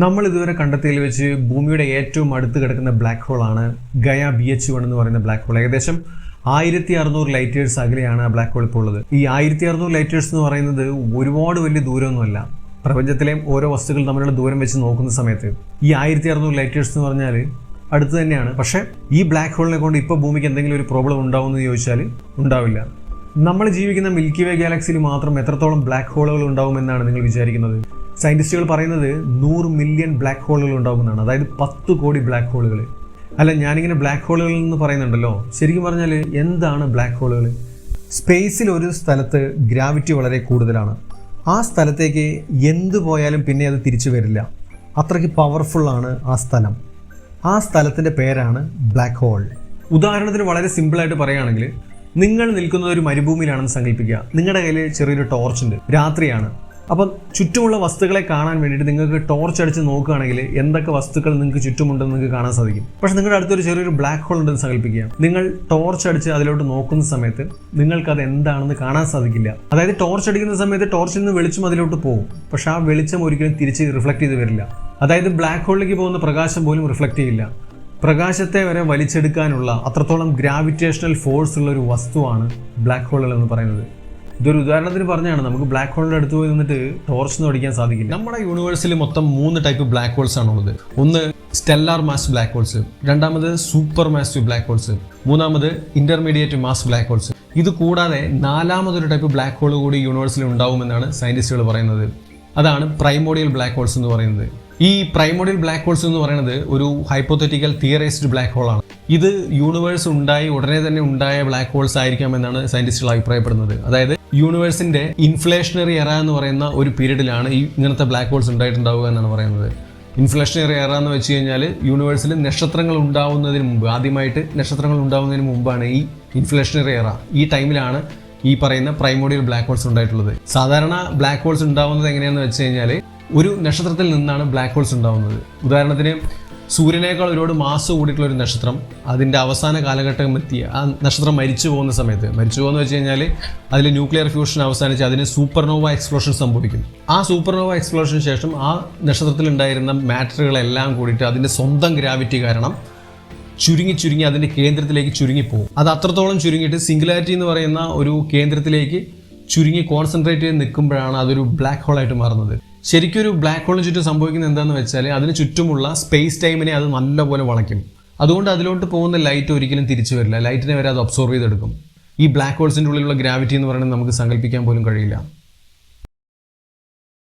നമ്മൾ ഇതുവരെ കണ്ടെത്തിയതിൽ വെച്ച് ഭൂമിയുടെ ഏറ്റവും അടുത്ത് കിടക്കുന്ന ബ്ലാക്ക് ഹോളാണ് ഗയ BH1 എന്ന് പറയുന്ന ബ്ലാക്ക് ഹോൾ. ഏകദേശം 1600 ലൈറ്റേഴ്സ് അകലെയാണ് ആ ബ്ലാക്ക് ഹോൾ ഇപ്പോൾ ഉള്ളത്. ഈ 1600 ലൈറ്റേഴ്സ് എന്ന് പറയുന്നത് ഒരുപാട് വലിയ ദൂരമൊന്നുമല്ല. പ്രപഞ്ചത്തിലെ ഓരോ വസ്തുക്കൾ തമ്മിലുള്ള ദൂരം വെച്ച് നോക്കുന്ന സമയത്ത് ഈ 1600 ലൈറ്റേഴ്സ് എന്ന് പറഞ്ഞാൽ അടുത്ത് തന്നെയാണ്. പക്ഷേ ഈ ബ്ലാക്ക് ഹോളിനെ കൊണ്ട് ഇപ്പോൾ ഭൂമിക്ക് എന്തെങ്കിലും ഒരു പ്രോബ്ലം ഉണ്ടാവുമെന്ന് ചോദിച്ചാൽ ഉണ്ടാവില്ല. നമ്മൾ ജീവിക്കുന്ന മിൽക്കി വേ ഗാലക്സിയിൽ മാത്രം എത്രത്തോളം ബ്ലാക്ക് ഹോളുകൾ ഉണ്ടാവുമെന്നാണ് നിങ്ങൾ വിചാരിക്കുന്നത്? സയൻറ്റിസ്റ്റുകൾ പറയുന്നത് 100 മില്യൺ ബ്ലാക്ക് ഹോളുകൾ ഉണ്ടാകുമെന്നാണ്. അതായത് 10 കോടി ബ്ലാക്ക് ഹോളുകൾ. അല്ല, ഞാനിങ്ങനെ ബ്ലാക്ക് ഹോളുകൾ എന്ന് പറയുന്നുണ്ടല്ലോ, ശരിക്കും പറഞ്ഞാൽ എന്താണ് ബ്ലാക്ക് ഹോളുകൾ? സ്പേസിൽ ഒരു സ്ഥലത്ത് ഗ്രാവിറ്റി വളരെ കൂടുതലാണ്. ആ സ്ഥലത്തേക്ക് എന്ത് പോയാലും പിന്നെ അത് തിരിച്ചു വരില്ല. അത്രയ്ക്ക് പവർഫുള്ളാണ് ആ സ്ഥലം. ആ സ്ഥലത്തിൻ്റെ പേരാണ് ബ്ലാക്ക് ഹോൾ. ഉദാഹരണത്തിന് വളരെ സിമ്പിളായിട്ട് പറയുകയാണെങ്കിൽ, നിങ്ങൾ നിൽക്കുന്നത് ഒരു മരുഭൂമിയിലാണെന്ന് സങ്കല്പിക്കുക. നിങ്ങളുടെ കയ്യിൽ ചെറിയൊരു ടോർച്ചുണ്ട്, രാത്രിയാണ്. അപ്പം ചുറ്റുമുള്ള വസ്തുക്കളെ കാണാൻ വേണ്ടിയിട്ട് നിങ്ങൾക്ക് ടോർച്ച് അടിച്ച് നോക്കുകയാണെങ്കിൽ എന്തൊക്കെ വസ്തുക്കൾ നിങ്ങൾക്ക് ചുറ്റുമുണ്ടെന്ന് നിങ്ങൾക്ക് കാണാൻ സാധിക്കും. പക്ഷേ നിങ്ങളുടെ അടുത്തൊരു ചെറിയൊരു ബ്ലാക്ക് ഹോൾ ഉണ്ടെന്ന് സങ്കല്പിക്കുക. നിങ്ങൾ ടോർച്ച് അടിച്ച് അതിലോട്ട് നോക്കുന്ന സമയത്ത് നിങ്ങൾക്ക് അത് എന്താണെന്ന് കാണാൻ സാധിക്കില്ല. അതായത് ടോർച്ച് അടിക്കുന്ന സമയത്ത് ടോർച്ചിൽ നിന്ന് വെളിച്ചം അതിലോട്ട് പോകും, പക്ഷെ ആ വെളിച്ചം ഒരിക്കലും തിരിച്ച് റിഫ്ലക്ട് ചെയ്ത് വരില്ല. അതായത് ബ്ലാക്ക് ഹോളിലേക്ക് പോകുന്ന പ്രകാശം പോലും റിഫ്ലക്ട് ചെയ്യില്ല. പ്രകാശത്തെ വരെ വലിച്ചെടുക്കാനുള്ള അത്രത്തോളം ഗ്രാവിറ്റേഷണൽ ഫോഴ്സ് ഉള്ള ഒരു വസ്തുവാണ് ബ്ലാക്ക് ഹോളുകൾ എന്ന് പറയുന്നത്. ഇതൊരു ഉദാഹരണത്തിന് പറഞ്ഞാണ്. നമുക്ക് ബ്ലാക്ക് ഹോളിൻ്റെ അടുത്ത് പോയി നിന്നിട്ട് ടോർച്ചൊന്നും അടിക്കാൻ സാധിക്കില്ല. നമ്മുടെ യൂണിവേഴ്സിൽ മൊത്തം 3 ടൈപ്പ് ബ്ലാക്ക് ഹോൾസ് ആണുള്ളത്. ഒന്ന് സ്റ്റെല്ലാർ മാസ് ബ്ലാക്ക് ഹോൾസ്, രണ്ടാമത് സൂപ്പർ മാസീവ് ബ്ലാക്ക് ഹോൾസ്, മൂന്നാമത് ഇന്റർമീഡിയറ്റ് മാസ് ബ്ലാക്ക് ഹോൾസ്. ഇത് കൂടാതെ 4മതൊരു ടൈപ്പ് ബ്ലാക്ക് ഹോൾ കൂടി യൂണിവേഴ്സിൽ ഉണ്ടാവുമെന്നാണ് സയന്റിസ്റ്റുകൾ പറയുന്നത്. അതാണ് പ്രൈമോഡിയൽ ബ്ലാക്ക് ഹോൾസ് എന്ന് പറയുന്നത്. ഈ പ്രൈമോഡിയൽ ബ്ലാക്ക് ഹോൾസ് എന്ന് പറയുന്നത് ഒരു ഹൈപ്പോത്തറ്റിക്കൽ തിയറൈസ്ഡ് ബ്ലാക്ക് ഹോളാണ്. ഇത് യൂണിവേഴ്സ് ഉണ്ടായി ഉടനെ തന്നെ ഉണ്ടായ ബ്ലാക്ക് ഹോൾസ് ആയിരിക്കാമെന്നാണ് സയന്റിസ്റ്റുകൾ അഭിപ്രായപ്പെടുന്നത്. അതായത് യൂണിവേഴ്സിന്റെ ഇൻഫ്ലേഷണറി എറ എന്ന് പറയുന്ന ഒരു പീരീഡിലാണ് ഈ ഇങ്ങനത്തെ ബ്ലാക്ക് ഹോൾസ് ഉണ്ടായിട്ടുണ്ടാവുക എന്നാണ് പറയുന്നത്. ഇൻഫ്ലേഷണറി എറ എന്ന് വെച്ച് കഴിഞ്ഞാൽ യൂണിവേഴ്സിൽ നക്ഷത്രങ്ങൾ ഉണ്ടാവുന്നതിന് മുമ്പ്, ആദ്യമായിട്ട് നക്ഷത്രങ്ങൾ ഉണ്ടാവുന്നതിന് മുമ്പാണ് ഈ ഇൻഫ്ലേഷണറി എറ. ഈ ടൈമിലാണ് ഈ പറയുന്ന പ്രൈമോഡിയൽ ബ്ലാക്ക് ഹോൾസ് ഉണ്ടായിട്ടുള്ളത്. സാധാരണ ബ്ലാക്ക് ഹോൾസ് ഉണ്ടാവുന്നത് എങ്ങനെയാണെന്ന് വെച്ച് കഴിഞ്ഞാൽ ഒരു നക്ഷത്രത്തിൽ നിന്നാണ് ബ്ലാക്ക് ഹോൾസ് ഉണ്ടാവുന്നത്. ഉദാഹരണത്തിന് സൂര്യനേക്കാൾ ഒരുപാട് മാസ് കൂടിയിട്ടുള്ള ഒരു നക്ഷത്രം, അതിൻ്റെ അവസാന കാലഘട്ടം എത്തി ആ നക്ഷത്രം മരിച്ചു പോകുന്ന സമയത്ത്, മരിച്ചു പോകുന്ന വെച്ച് കഴിഞ്ഞാൽ അതിൽ ന്യൂക്ലിയർ ഫ്യൂഷൻ അവസാനിച്ച് അതിന് സൂപ്പർനോവ എക്സ്പ്ലോഷൻ സംഭവിക്കും. ആ സൂപ്പർനോവ എക്സ്പ്ലോഷന് ശേഷം ആ നക്ഷത്രത്തിൽ ഉണ്ടായിരുന്ന മാറ്ററുകളെല്ലാം കൂടിയിട്ട് അതിൻ്റെ സ്വന്തം ഗ്രാവിറ്റി കാരണം ചുരുങ്ങി അതിൻ്റെ കേന്ദ്രത്തിലേക്ക് ചുരുങ്ങിപ്പോകും. അത് അത്രത്തോളം ചുരുങ്ങിയിട്ട് സിംഗുലാരിറ്റി എന്ന് പറയുന്ന ഒരു കേന്ദ്രത്തിലേക്ക് ചുരുങ്ങി കോൺസെൻട്രേറ്റ് ചെയ്ത് നിൽക്കുമ്പോഴാണ് അതൊരു ബ്ലാക്ക് ഹോളായിട്ട് മാറുന്നത്. ശരിക്കും ഒരു ബ്ലാക്ക് ഹോളിന് ചുറ്റും സംഭവിക്കുന്നത് എന്താണെന്ന് വെച്ചാൽ അതിന് ചുറ്റുമുള്ള സ്പേസ് ടൈമിനെ അത് നല്ലപോലെ വളയ്ക്കും. അതുകൊണ്ട് അതിലോട്ട് പോകുന്ന ലൈറ്റ് ഒരിക്കലും തിരിച്ചു വരില്ല. ലൈറ്റിനെ വരെ അത് അബ്സോർവ് ചെയ്തെടുക്കും. ഈ ബ്ലാക്ക് ഹോൾസിൻ്റെ ഉള്ളിലുള്ള ഗ്രാവിറ്റി എന്ന് പറയുന്നത് നമുക്ക് സങ്കല്പിക്കാൻ പോലും കഴിയില്ല.